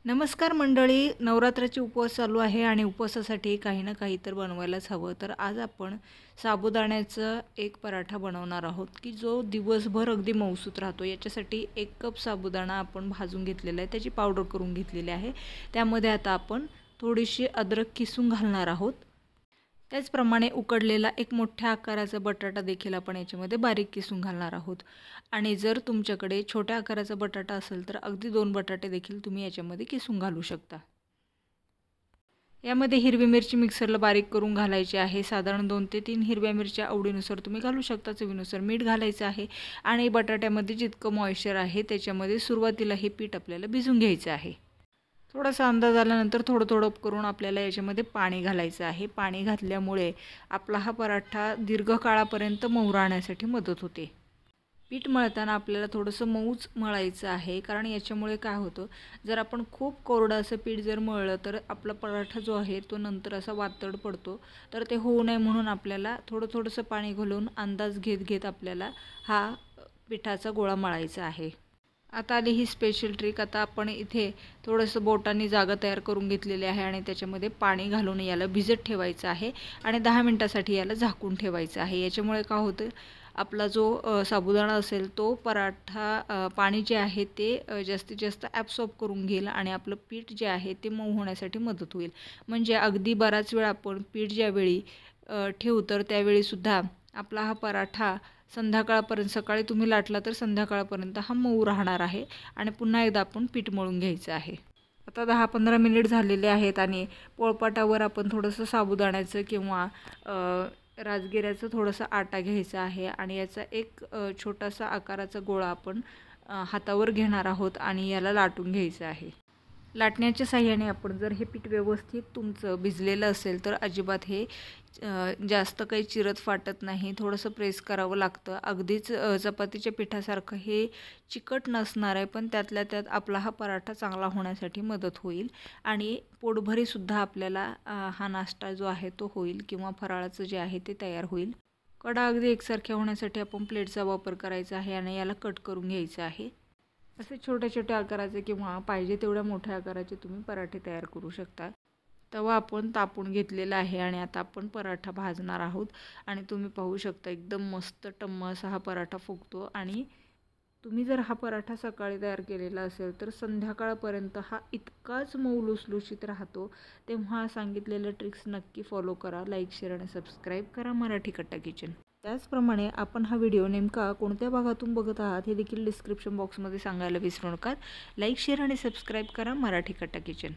नमस्कार मंडळी, नवरात्राचे उपवास चालू आहे आणि उपवासासाठी काही ना काही तर बनवायलाच हवं. तर आज आपण साबुदाण्याचा एक पराठा बनवणार आहोत की जो दिवसभर अगदी मऊसूत राहतो. याच्यासाठी 1 कप साबुदाणा आपण भाजून घेतलेला आहे, त्याची पावडर करून घेतलेली आहे. त्यामध्ये आता आपण थोडीशी अद्रक किसून घालणार आहोत. त्याचप्रमाणे उकडलेला एक मोठ्या आकाराचा बटाटा देखील आपण याच्यामध्ये बारीक किसून घालणार आहोत. आणि जर तुमच्याकडे छोट्या आकाराचा बटाटा असेल तर अगदी 2 बटाटे देखील तुम्ही याच्यामध्ये किसून घालू शकता. यामध्ये हिरवी मिरची मिक्सरला बारीक करून घालायची आहे. साधारण 2 ते 3 हिरव्या मिरच्या आवडीनुसार तुम्ही घालू शकता. चवीनुसार मीठ घालायचं आहे आणि बटाट्यामध्ये जितकं मॉइश्चर आहे त्याच्यामध्ये सुरुवातीला हे पीठ आपल्याला भिजून घ्यायचं आहे. थोडासा अंदाज आल्यानंतर थोडं करून आपल्याला याच्यामध्ये पाणी घालायचं आहे. पाणी घातल्यामुळे आपला हा पराठा दीर्घकाळापर्यंत मऊ राहण्यासाठी मदत होते. पीठ मळताना आपल्याला थोडंसं मऊच मळायचं आहे, कारण याच्यामुळे काय होतं, जर आपण खूप कोरडं असं पीठ जर मळलं तर आपला पराठा जो आहे तो नंतर असा वातड पडतो. तर ते होऊ नये म्हणून आपल्याला थोडंसं पाणी घालून अंदाज घेत आपल्याला हा पिठाचा गोळा मळायचा आहे. आता आली ही स्पेशल ट्रिक. आता आपण इथे थोडंसं बोटांनी जागा तयार करून घेतलेली आहे आणि त्याच्यामध्ये पाणी घालून याला भिजत ठेवायचं आहे आणि 10 मिनिटासाठी याला झाकून ठेवायचं आहे. याच्यामुळे काय होतं, आपला जो साबुदाणा असेल तो पराठा पाणी जे आहे ते जास्तीत जास्त ॲब्सॉर्ब करून घेईल आणि आपलं पीठ जे आहे ते मऊ होण्यासाठी मदत होईल. म्हणजे अगदी बराच वेळ आपण पीठ ज्यावेळी ठेवू तर त्यावेळीसुद्धा आपला हा पराठा संध्याकाळपर्यंत, सकाळी तुम्ही लाटला तर संध्याकाळपर्यंत हा मऊ राहणार आहे. आणि पुन्हा एकदा आपण पीठ मळून घ्यायचं आहे. आता 10-15 मिनिट झालेले आहेत आणि पोळपाटावर आपण थोडंसं साबुदाण्याचं किंवा राजगिऱ्याचं थोडंसं आटा घ्यायचा आहे आणि याचा एक छोटासा आकाराचा गोळा आपण हातावर घेणार आहोत आणि याला लाटून घ्यायचं आहे. लाटण्याच्या साहाय्याने आपण जर हे पीठ व्यवस्थित तुमचं भिजलेलं असेल तर अजिबात हे जास्त काही चिरत फाटत नाही. थोडंसं प्रेस करावं लागतं. अगदीच चपातीच्या पिठासारखं हे चिकट नसणार आहे, पण त्यातल्या त्यात आपला हा पराठा चांगला होण्यासाठी मदत होईल आणि पोटभरीसुद्धा आपल्याला हा नाश्ता जो आहे तो होईल किंवा फराळाचं जे आहे ते तयार होईल. कडा अगदी एकसारख्या होण्यासाठी आपण प्लेटचा वापर करायचा आहे आणि याला कट करून घ्यायचं आहे. असे छोट्या आकाराचे किंवा पाहिजे तेवढ्या मोठ्या आकाराचे तुम्ही पराठे तयार करू शकता. तवा आपण तापून घेतलेला आहे आणि आता आपण पराठा भाजणार आहोत आणि तुम्ही पाहू शकता एकदम मस्त टम्म असा हा पराठा फुगतो. आणि तुम्ही जर हा पराठा सकाळी तयार केलेला असेल तर संध्याकाळपर्यंत हा इतकाच मऊ लुसलुशीत राहतो. तेव्हा सांगितलेल्या ट्रिक्स नक्की फॉलो करा. लाईक, शेअर आणि सबस्क्राईब करा मराठी कट्टा किचन. त्याचप्रमाणे आपण हा व्हिडिओ नेमका कोणत्या भागातून बघत आहात हे देखील डिस्क्रिप्शन बॉक्समध्ये सांगायला विसरू नका. लाईक, शेअर आणि सबस्क्राईब करा मराठी कट्टा किचन.